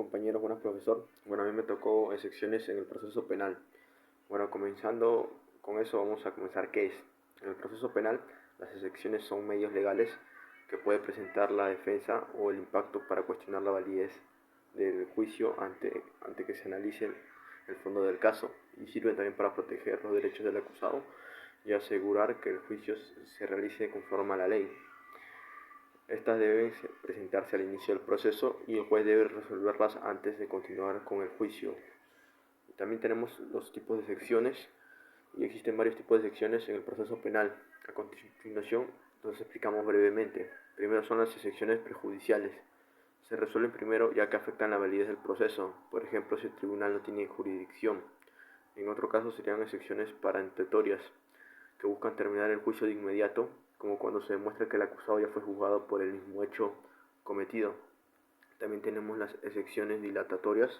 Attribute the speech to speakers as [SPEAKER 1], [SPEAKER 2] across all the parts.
[SPEAKER 1] compañeros, buenas profesor. Bueno, a mí me tocó secciones en el proceso penal. Bueno, comenzando con eso vamos a comenzar qué es. En el proceso penal, las excepciones son medios legales que puede presentar la defensa o el impacto para cuestionar la validez del juicio ante que se analice el fondo del caso, y sirven también para proteger los derechos del acusado y asegurar que el juicio se realice conforme a la ley. Estas deben presentarse al inicio del proceso y el juez debe resolverlas antes de continuar con el juicio. También tenemos los tipos de secciones, y existen varios tipos de secciones en el proceso penal. A continuación los explicamos brevemente. Primero son las secciones prejudiciales. Se resuelven primero ya que afectan la validez del proceso, por ejemplo si el tribunal no tiene jurisdicción. En otro caso serían excepciones parentetorias, que buscan terminar el juicio de inmediato, como cuando se demuestra que el acusado ya fue juzgado por el mismo hecho cometido. También tenemos las excepciones dilatatorias,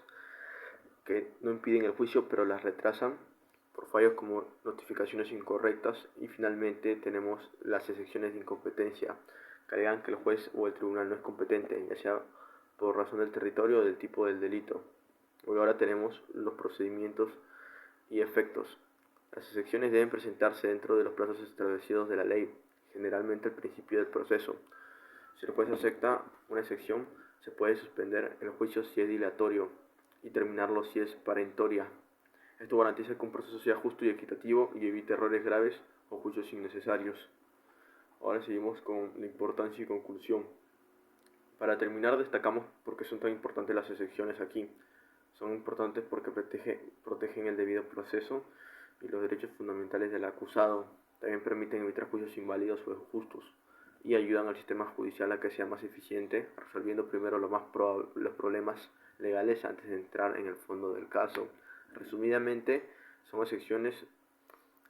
[SPEAKER 1] que no impiden el juicio pero las retrasan por fallos como notificaciones incorrectas. Y finalmente tenemos las excepciones de incompetencia, que alegan que el juez o el tribunal no es competente, ya sea por razón del territorio o del tipo del delito. Hoy ahora tenemos los procedimientos y efectos. Las excepciones deben presentarse dentro de los plazos establecidos de la ley, generalmente al principio del proceso. Si el juez acepta una excepción, se puede suspender el juicio si es dilatorio y terminarlo si es perentoria. Esto garantiza que un proceso sea justo y equitativo y evite errores graves o juicios innecesarios. Ahora seguimos con la importancia y conclusión. Para terminar, destacamos por qué son tan importantes las excepciones aquí. Son importantes porque protegen el debido proceso y los derechos fundamentales del acusado. También permiten evitar juicios inválidos o injustos y ayudan al sistema judicial a que sea más eficiente, resolviendo primero los problemas legales antes de entrar en el fondo del caso. Resumidamente, son excepciones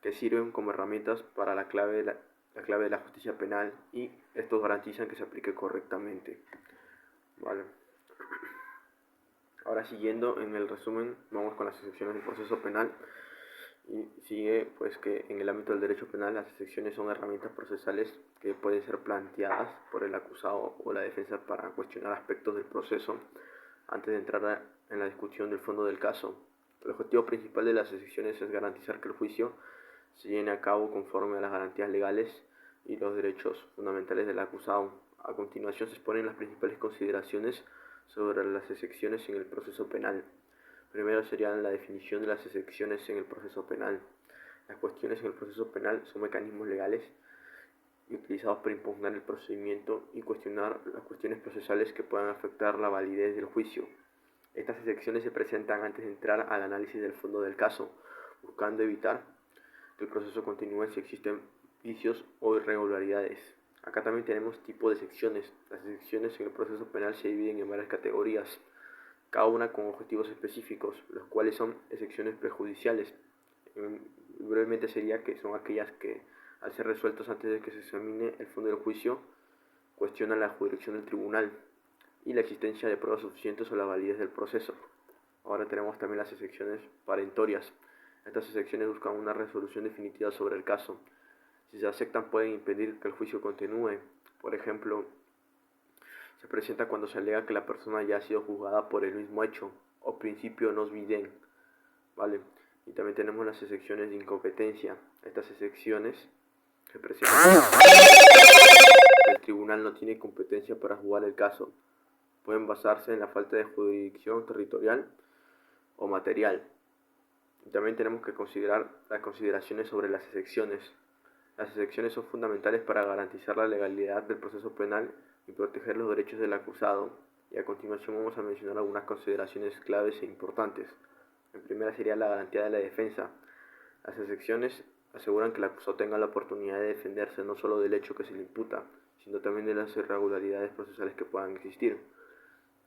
[SPEAKER 1] que sirven como herramientas para la clave de la justicia penal, y estos garantizan que se aplique correctamente. Vale. Ahora, siguiendo en el resumen, vamos con las excepciones del proceso penal. Y sigue pues que en el ámbito del derecho penal las excepciones son herramientas procesales que pueden ser planteadas por el acusado o la defensa para cuestionar aspectos del proceso antes de entrar en la discusión del fondo del caso. El objetivo principal de las excepciones es garantizar que el juicio se lleve a cabo conforme a las garantías legales y los derechos fundamentales del acusado. A continuación se exponen las principales consideraciones sobre las excepciones en el proceso penal. Primero sería la definición de las excepciones en el proceso penal. Las cuestiones en el proceso penal son mecanismos legales y utilizados para impugnar el procedimiento y cuestionar las cuestiones procesales que puedan afectar la validez del juicio. Estas excepciones se presentan antes de entrar al análisis del fondo del caso, buscando evitar que el proceso continúe si existen vicios o irregularidades. Acá también tenemos tipos de secciones. Las excepciones en el proceso penal se dividen en varias categorías, cada una con objetivos específicos, los cuales son excepciones prejudiciales. Brevemente sería que son aquellas que, al ser resueltos antes de que se examine el fondo del juicio, cuestionan la jurisdicción del tribunal y la existencia de pruebas suficientes o la validez del proceso. Ahora tenemos también las excepciones perentorias. Estas excepciones buscan una resolución definitiva sobre el caso. Si se aceptan, pueden impedir que el juicio continúe. Por ejemplo, se presenta cuando se alega que la persona ya ha sido juzgada por el mismo hecho o principio nos viden, ¿vale? Y también tenemos las excepciones de incompetencia. Estas excepciones se presentan cuando el tribunal no tiene competencia para juzgar el caso. Pueden basarse en la falta de jurisdicción territorial o material. Y también tenemos que considerar las consideraciones sobre las excepciones. Las excepciones son fundamentales para garantizar la legalidad del proceso penal y proteger los derechos del acusado. Y a continuación vamos a mencionar algunas consideraciones claves e importantes. En primera sería la garantía de la defensa. Las excepciones aseguran que el acusado tenga la oportunidad de defenderse no solo del hecho que se le imputa, sino también de las irregularidades procesales que puedan existir.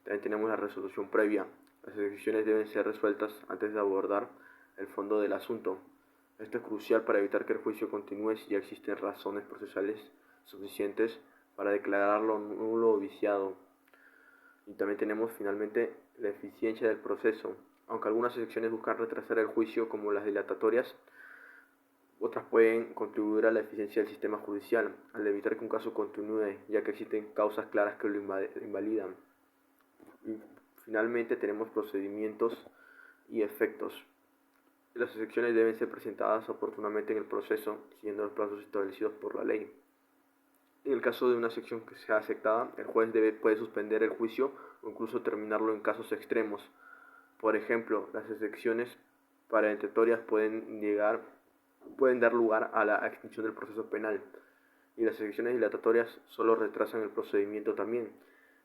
[SPEAKER 1] También tenemos la resolución previa. Las excepciones deben ser resueltas antes de abordar el fondo del asunto. Esto es crucial para evitar que el juicio continúe si ya existen razones procesales suficientes para declararlo nulo o viciado. Y también tenemos finalmente la eficiencia del proceso. Aunque algunas excepciones buscan retrasar el juicio, como las dilatatorias, otras pueden contribuir a la eficiencia del sistema judicial, al evitar que un caso continúe, ya que existen causas claras que lo invalidan. Y Finalmente tenemos procedimientos y efectos. Las excepciones deben ser presentadas oportunamente en el proceso, siguiendo los plazos establecidos por la ley. En el caso de una sección que sea aceptada, el juez puede suspender el juicio o incluso terminarlo en casos extremos. Por ejemplo, las excepciones parentetorias pueden dar lugar a la extinción del proceso penal, y las excepciones dilatatorias solo retrasan el procedimiento también.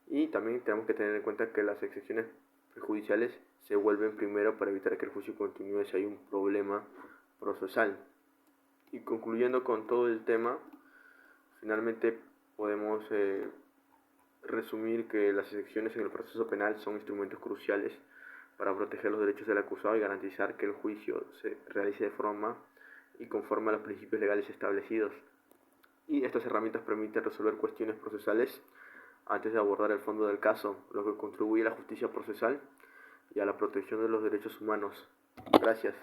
[SPEAKER 1] Y también tenemos que tener en cuenta que las excepciones prejudiciales se vuelven primero para evitar que el juicio continúe si hay un problema procesal. Y concluyendo con todo el tema, finalmente podemos resumir que las excepciones en el proceso penal son instrumentos cruciales para proteger los derechos del acusado y garantizar que el juicio se realice de forma y conforme a los principios legales establecidos. Y estas herramientas permiten resolver cuestiones procesales antes de abordar el fondo del caso, lo que contribuye a la justicia procesal y a la protección de los derechos humanos. Gracias.